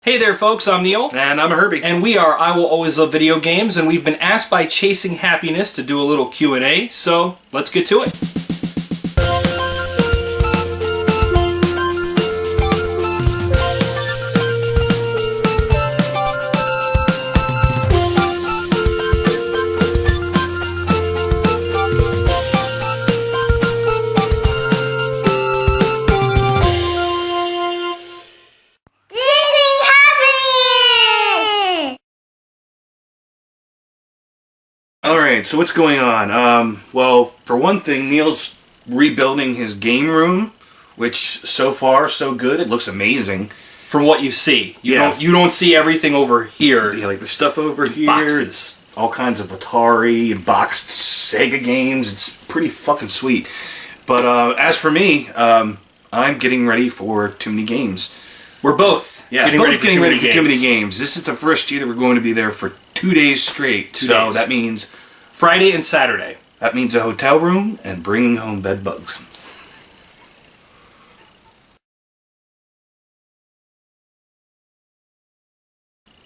Hey there folks, I'm Neil. And I'm Herbie. And we are I Will Always Love Video Games, and we've been asked by Chasing Happiness to do a little Q&A, so let's get to it. Alright, so what's going on? Well, for one thing, Neil's rebuilding his game room, which so far so good. It looks amazing. From what you see. You don't see everything over here. Yeah, like the stuff over here. Boxes. All kinds of Atari and boxed Sega games. It's pretty fucking sweet. But as for me, I'm getting ready for too many games. We're both getting ready for too many games. This is the first year that we're going to be there for 2 days straight. So that means Friday and Saturday. That means a hotel room and bringing home bed bugs.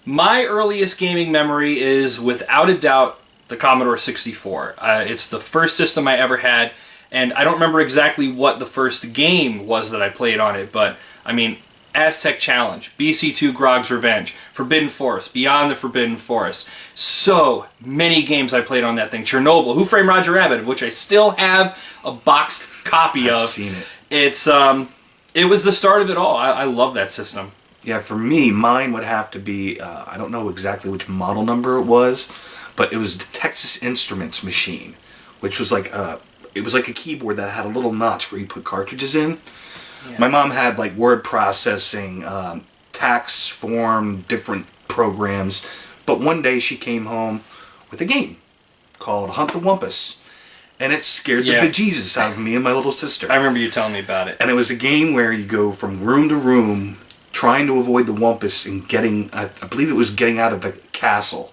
My earliest gaming memory is, without a doubt, the Commodore 64. It's the first system I ever had, and I don't remember exactly what the first game was that I played on it, but, I mean, Aztec Challenge, BC2 Grog's Revenge, Forbidden Forest, Beyond the Forbidden Forest. So many games I played on that thing. Chernobyl, Who Framed Roger Rabbit, of which I still have a boxed copy of. I've seen it. It was the start of it all. I love that system. Yeah, for me, mine would have to be, I don't know exactly which model number it was, but it was the Texas Instruments machine, which was like a keyboard that had a little notch where you put cartridges in. Yeah. My mom had like word processing, tax form, different programs. But one day she came home with a game called Hunt the Wumpus. And it scared the bejesus out of me and my little sister. I remember you telling me about it. And it was a game where you go from room to room trying to avoid the Wumpus and getting, I believe it was getting out of the castle.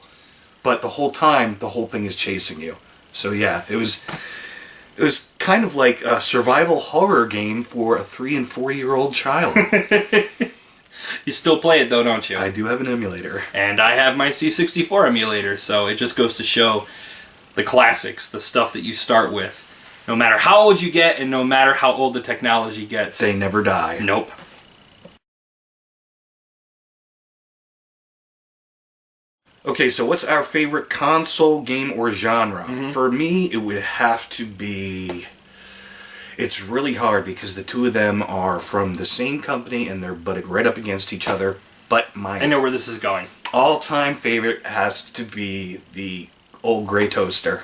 But the whole time, the whole thing is chasing you. So yeah, it was kind of like a survival horror game for a 3- and 4-year-old child. You still play it though, don't you? I do have an emulator. And I have my C64 emulator, so it just goes to show the classics, the stuff that you start with. No matter how old you get and no matter how old the technology gets. They never die. Nope. Okay, so what's our favorite console, game, or genre? For me, it would have to be... It's really hard because the two of them are from the same company and they're butted right up against each other. But my I know where this is going. All-time favorite has to be the old gray toaster.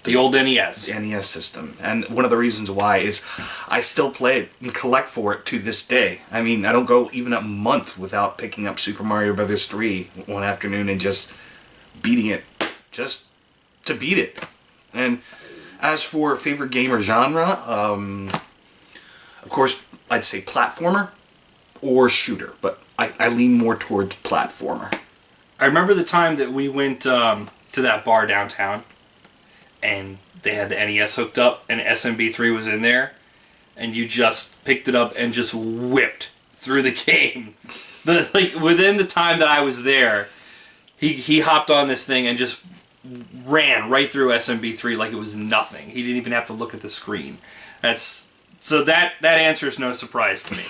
The old NES. The NES system. And one of the reasons why is I still play it and collect for it to this day. I mean, I don't go even a month without picking up Super Mario Bros. 3 one afternoon and just beating it just to beat it. And as for favorite game or genre, of course, I'd say platformer or shooter, but I lean more towards platformer. I remember the time that we went to that bar downtown, and they had the NES hooked up, and SMB3 was in there, and you just picked it up and just whipped through the game. Within the time that I was there, he hopped on this thing and just ran right through SMB3 like it was nothing. He didn't even have to look at the screen. So that answer is no surprise to me.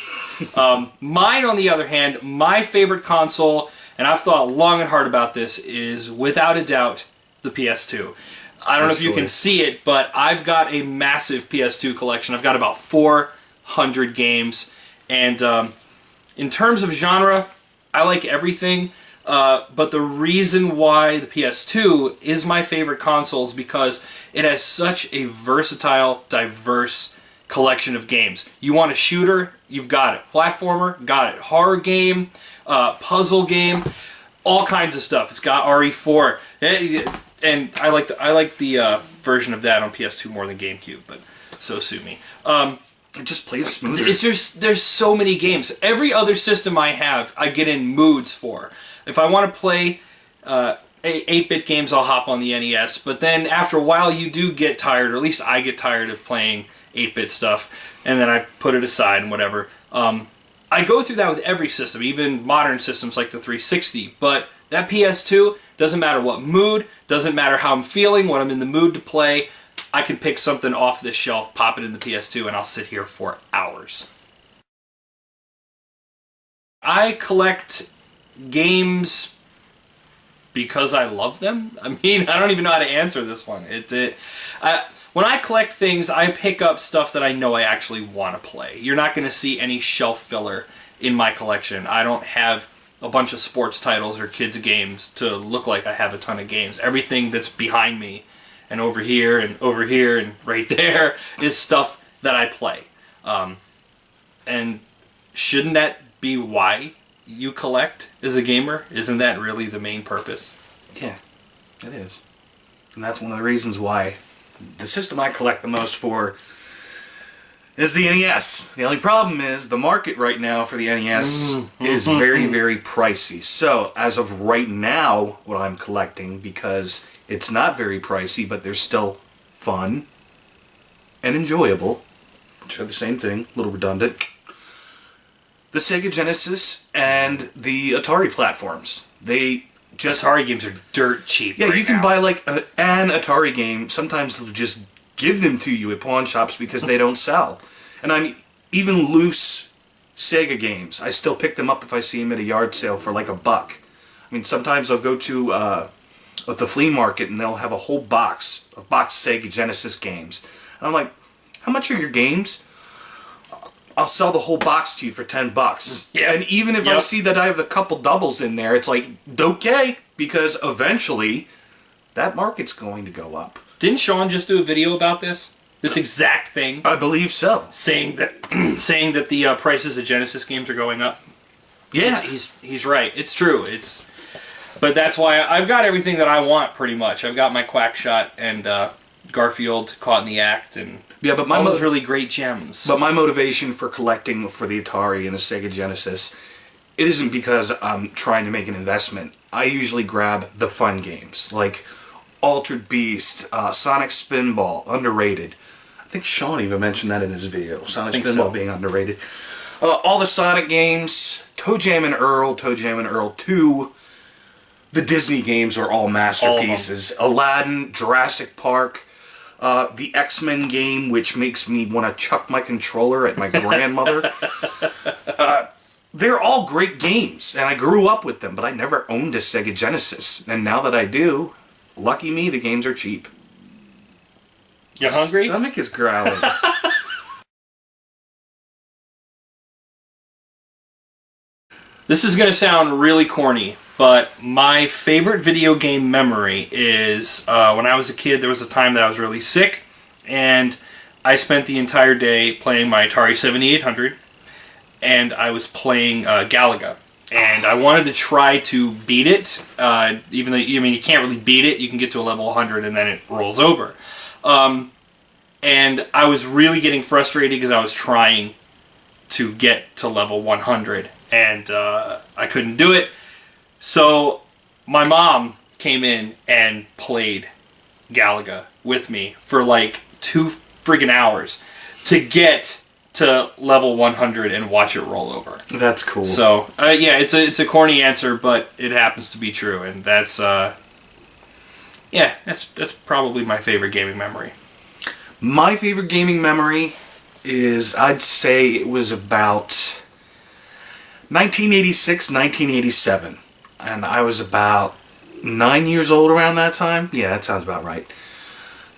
Mine, on the other hand, my favorite console, and I've thought long and hard about this, is without a doubt the PS2. I don't know if you can see it, but I've got a massive PS2 collection. I've got about 400 games, and in terms of genre, I like everything. But the reason why the PS2 is my favorite console is because it has such a versatile, diverse collection of games. You want a shooter? You've got it. Platformer? Got it. Horror game? Puzzle game? All kinds of stuff. It's got RE4. And I like the version of that on PS2 more than GameCube, but so sue me. It just plays smoother. There's so many games. Every other system I have, I get in moods for. If I want to play 8-bit games, I'll hop on the NES. But then after a while, you do get tired, or at least I get tired of playing 8-bit stuff, and then I put it aside and whatever. I go through that with every system, even modern systems like the 360. But that PS2, doesn't matter what mood, doesn't matter how I'm feeling, what I'm in the mood to play, I can pick something off this shelf, pop it in the PS2, and I'll sit here for hours. I collect games because I love them. I mean, I don't even know how to answer this one. When I collect things, I pick up stuff that I know I actually want to play. You're not going to see any shelf filler in my collection. I don't have a bunch of sports titles or kids' games to look like I have a ton of games. Everything that's behind me and over here and right there is stuff that I play. And shouldn't that be why you collect as a gamer? Isn't that really the main purpose? Yeah, it is. And that's one of the reasons why the system I collect the most for is the NES. The only problem is the market right now for the NES is very, very pricey. So, as of right now, what I'm collecting, because it's not very pricey, but they're still fun and enjoyable, which are the same thing, a little redundant, the Sega Genesis and the Atari platforms. They just... Atari games are dirt cheap. Yeah, right you can now. buy like an Atari game. Sometimes they'll just give them to you at pawn shops because they don't sell. And I'm even loose Sega games. I still pick them up if I see them at a yard sale for like $1. I mean, sometimes I'll go to at the flea market and they'll have a whole box of boxed Sega Genesis games. And I'm like, how much are your games? I'll sell the whole box to you for $10. Yeah. And even if I see that I have a couple doubles in there, it's like, okay, because eventually that market's going to go up. Didn't Sean just do a video about this? This exact thing? I believe so. Saying that the prices of Genesis games are going up? Yeah. He's right. It's true. But that's why I've got everything that I want, pretty much. I've got my Quackshot and Garfield Caught in the Act and but all those really great gems. But my motivation for collecting for the Atari and the Sega Genesis, it isn't because I'm trying to make an investment. I usually grab the fun games, like Altered Beast, Sonic Spinball, underrated. I think Sean even mentioned that in his video, Sonic Spinball being underrated. All the Sonic games, Toe Jam and Earl 2, the Disney games are all masterpieces. Aladdin, Jurassic Park, the X-Men game, which makes me want to chuck my controller at my grandmother. They're all great games, and I grew up with them, but I never owned a Sega Genesis. And now that I do, lucky me, the games are cheap. You hungry? My stomach is growling. This is going to sound really corny, but my favorite video game memory is when I was a kid, there was a time that I was really sick, and I spent the entire day playing my Atari 7800, and I was playing Galaga. And I wanted to try to beat it, even though, you can't really beat it. You can get to a level 100 and then it rolls over. And I was really getting frustrated because I was trying to get to level 100. And I couldn't do it. So my mom came in and played Galaga with me for like 2 friggin' hours to get to level 100 and watch it roll over. That's cool. So, yeah, it's a corny answer, but it happens to be true, and that's probably my favorite gaming memory. My favorite gaming memory is, I'd say it was about 1986, 1987, and I was about 9 years old around that time. Yeah, that sounds about right.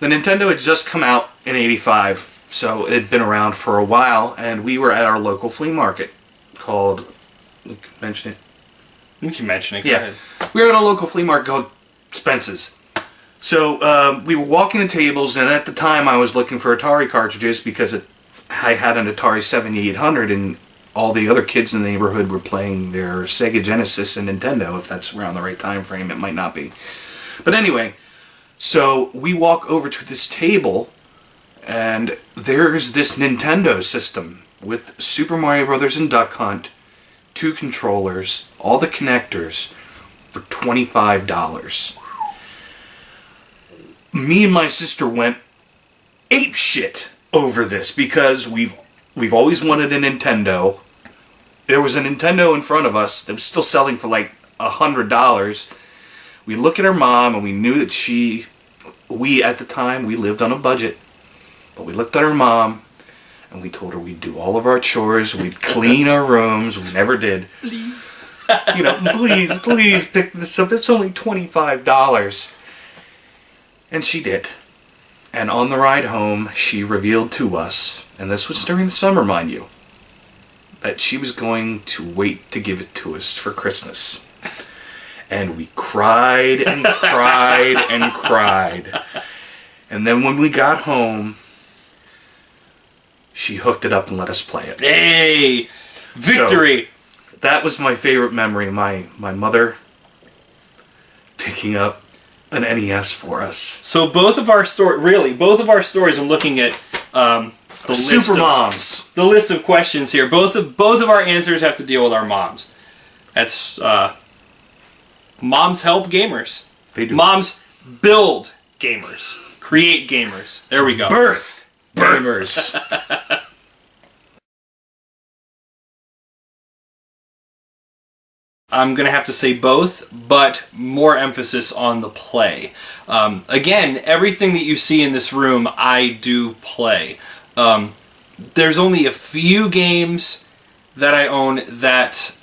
The Nintendo had just come out in 85. So it had been around for a while, and we were at our local flea market called... We can mention it? You can mention it, go ahead. We were at a local flea market called Spence's. So we were walking the tables, and at the time I was looking for Atari cartridges because I had an Atari 7800, and all the other kids in the neighborhood were playing their Sega Genesis and Nintendo. If that's around the right time frame, it might not be. But anyway, so we walk over to this table... And there's this Nintendo system with Super Mario Brothers and Duck Hunt, 2 controllers, all the connectors, for $25. Me and my sister went apeshit over this because we've always wanted a Nintendo. there was a Nintendo in front of us that was still selling for like $100. We look at her mom, and we knew that we at the time, we lived on a budget. But we looked at her mom, and we told her we'd do all of our chores, we'd clean our rooms. We never did. Please. Please pick this up. It's only $25. And she did. And on the ride home, she revealed to us, and this was during the summer, mind you, that she was going to wait to give it to us for Christmas. And we cried and cried and cried. And then when we got home, she hooked it up and let us play it. Hey! Victory! So, that was my favorite memory. My mother picking up an NES for us. So both of our stories, I'm looking at the list of questions here. Both of our answers have to deal with our moms. That's moms help gamers. They do. Moms build gamers. Create gamers. There we go. Birth gamers. I'm going to have to say both, but more emphasis on the play. Again, everything that you see in this room, I do play. There's only a few games that I own that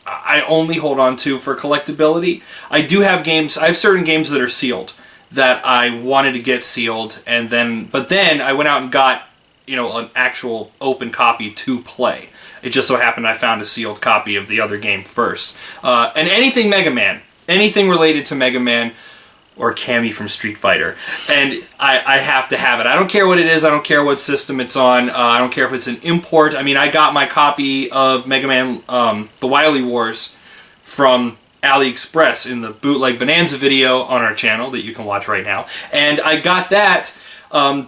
I only hold on to for collectability. I do have games, I have certain games that are sealed that I wanted to get sealed, but then I went out and got, an actual open copy to play. It just so happened I found a sealed copy of the other game first. And anything Mega Man, anything related to Mega Man or Cammy from Street Fighter. And I have to have it. I don't care what it is. I don't care what system it's on. I don't care if it's an import. I mean, I got my copy of Mega Man, The Wily Wars from AliExpress in the Bootleg Bonanza video on our channel that you can watch right now. And I got that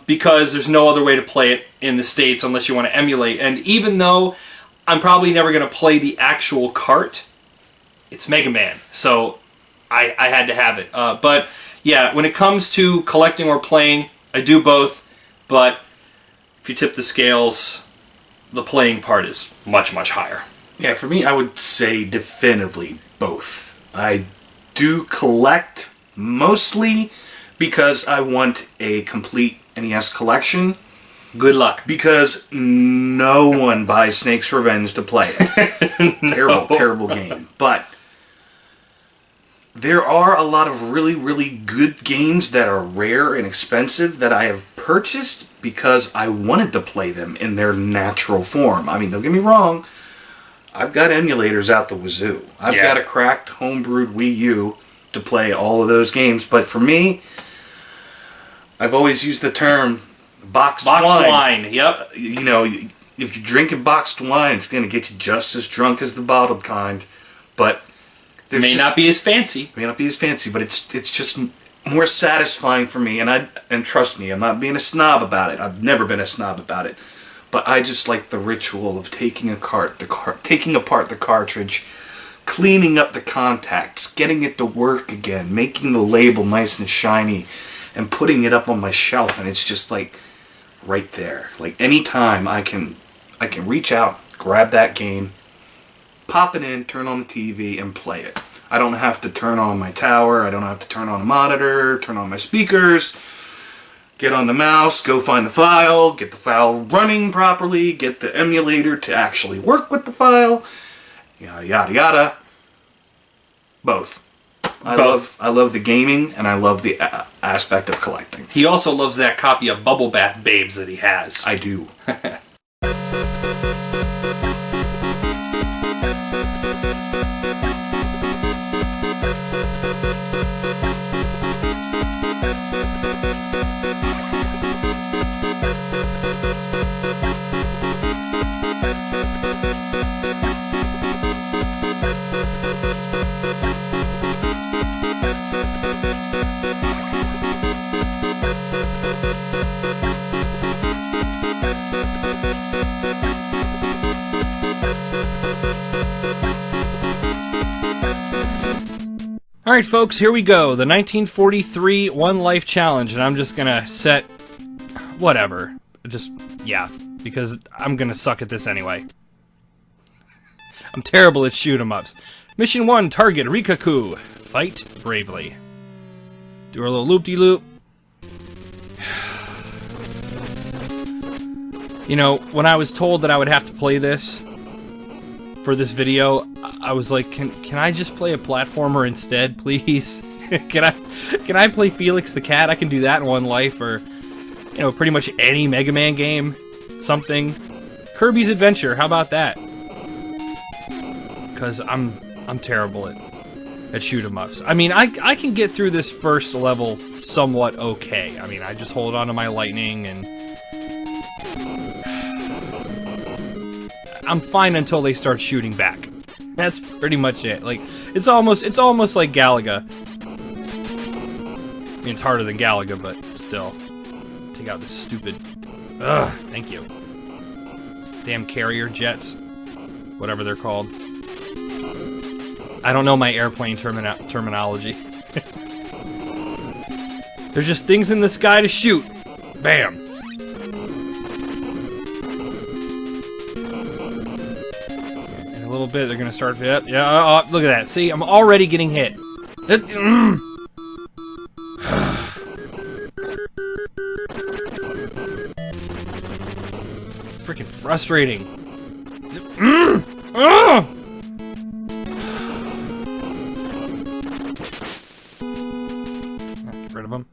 because there's no other way to play it in the States unless you want to emulate. And even though I'm probably never going to play the actual cart, it's Mega Man. So I had to have it. But yeah, when it comes to collecting or playing, I do both. But if you tip the scales, the playing part is much, much higher. Yeah, for me, I would say definitively both. I do collect mostly because I want a complete NES collection. Good luck. Because no one buys Snake's Revenge to play it. No. Terrible game. But there are a lot of really, really good games that are rare and expensive that I have purchased because I wanted to play them in their natural form. I mean, don't get me wrong. I've got emulators out the wazoo. I've got a cracked, homebrewed Wii U to play all of those games. But for me, I've always used the term boxed wine. Yep. If you're drinking boxed wine, it's going to get you just as drunk as the bottled kind. But it may not be as fancy. But it's just more satisfying for me. And trust me, I'm not being a snob about it. I've never been a snob about it. But I just like the ritual of taking apart the cartridge, cleaning up the contacts, getting it to work again, making the label nice and shiny, and putting it up on my shelf. And it's just like right there. Like anytime I can reach out, grab that game, pop it in, turn on the TV, and play it. I don't have to turn on my tower. I don't have to turn on a monitor, turn on my speakers, get on the mouse, go find the file, get the file running properly, get the emulator to actually work with the file, yada, yada, yada. Both. I love the gaming, and I love the aspect of collecting. He also loves that copy of Bubble Bath Babes that he has. I do. Alright folks, here we go. The 1943 One Life Challenge, and I'm just gonna set whatever. Because I'm gonna suck at this anyway. I'm terrible at shoot 'em ups. Mission 1, target Rikaku. Fight bravely. Do a little loop-de-loop. You know, when I was told that I would have to play this for this video, I was like, can I just play a platformer instead, please? Can I play Felix the Cat? I can do that in one life, or, you know, pretty much any Mega Man game. Something. Kirby's Adventure, how about that? Because I'm terrible at shoot 'em ups. I mean, I can get through this first level somewhat okay. I mean, I just hold on to my lightning and I'm fine until they start shooting back. That's pretty much it. Like, it's almost like Galaga. I mean, it's harder than Galaga, but still. Take out this stupid... Ugh, thank you. Damn carrier jets. Whatever they're called. I don't know my airplane terminology. There's just things in the sky to shoot. Bam. In a little bit, they're gonna start... Yep, yeah, look at that. See, I'm already getting hit. Freaking frustrating. Get rid of him.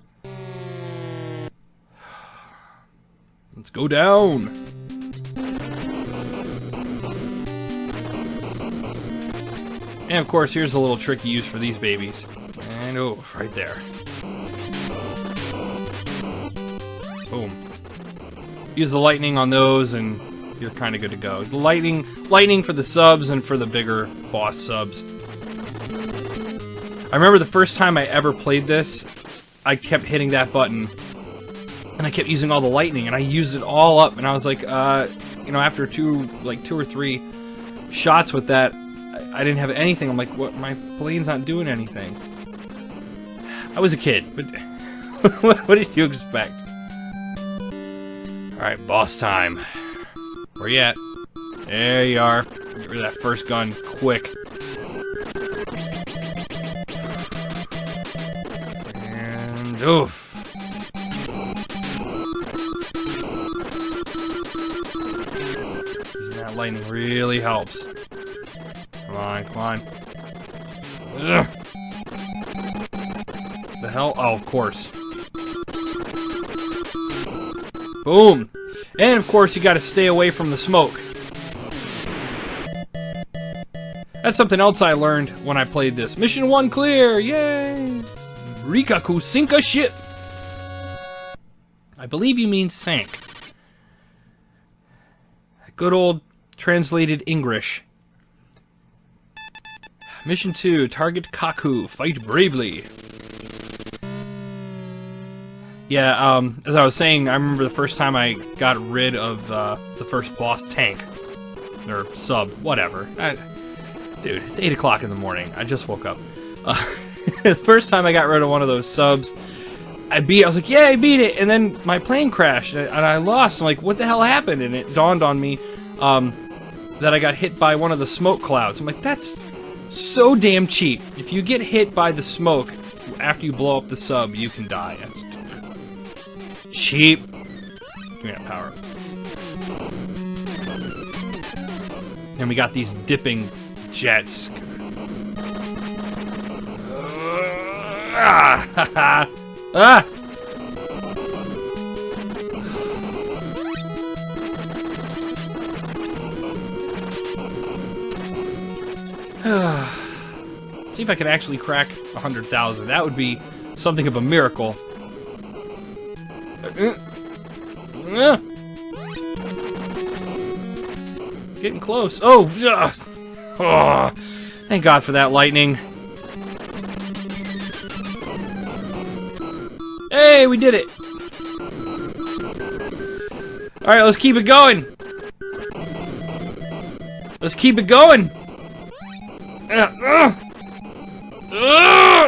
Let's go down. And of course, here's a little trick you use for these babies. And oh, right there. Boom. Use the lightning on those and you're kind of good to go. The lightning for the subs and for the bigger boss subs. I remember the first time I ever played this, I kept hitting that button and I kept using all the lightning and I used it all up and I was like, you know, after two or three shots with that, I didn't have anything. I'm like, what? My blade's not doing anything. I was a kid, but what did you expect? Alright, boss time. Where you at? There you are. Get rid of that first gun quick. And oof. Using that lightning really helps. Come on, come on. Ugh. The hell? Oh, of course. Boom! And of course you gotta stay away from the smoke. That's something else I learned when I played this. Mission 1 clear! Yay! Rikaku sink a ship! I believe you mean sank. Good old translated English. Mission 2, target Kaku, fight bravely. Yeah, as I was saying, I remember the first time I got rid of the first boss tank. Or sub, whatever. Dude, it's 8 o'clock in the morning. I just woke up. The first time I got rid of one of those subs, I was like, yeah, I beat it! And then my plane crashed, and I lost. I'm like, what the hell happened? And it dawned on me that I got hit by one of the smoke clouds. I'm like, that's so damn cheap. If you get hit by the smoke after you blow up the sub, you can die. That's cheap. Give me that power. And we got these dipping jets. Ah! See if I can actually crack 100,000. That would be something of a miracle. Getting close. Oh, thank God for that lightning. Hey, we did it. All right, let's keep it going. Let's keep it going.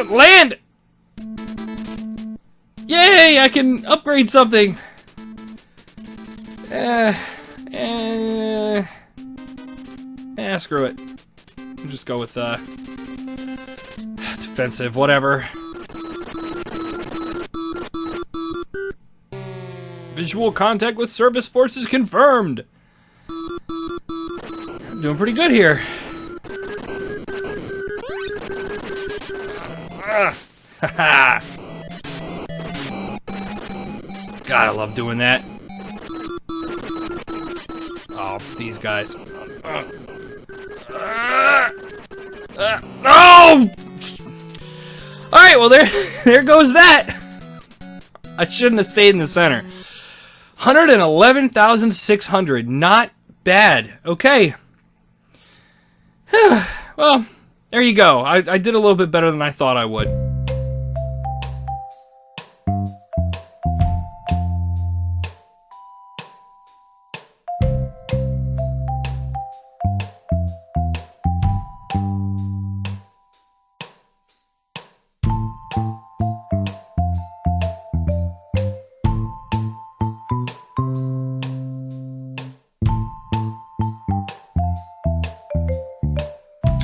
Land! Yay, I can upgrade something. Screw it. just go with defensive, whatever. Visual contact with service forces confirmed. I'm doing pretty good here. Haha. God, I love doing that. Oh, these guys. Oh! Alright, well there goes that. I shouldn't have stayed in the center. 111,600. Not bad. Okay. Well, there you go. I did a little bit better than I thought I would.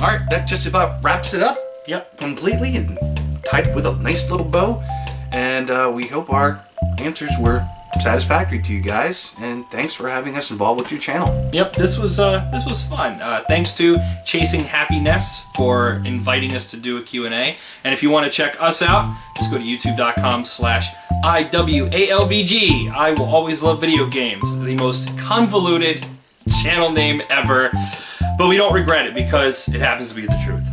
Alright, that just about wraps it up. Yep. Completely and tied it with a nice little bow. And we hope our answers were satisfactory to you guys. And thanks for having us involved with your channel. Yep, this was fun. Thanks to Chasing HappiNES for inviting us to do a Q&A. And if you want to check us out, just go to youtube.com/IWALVG. I will always love video games. The most convoluted channel name ever. But we don't regret it because it happens to be the truth.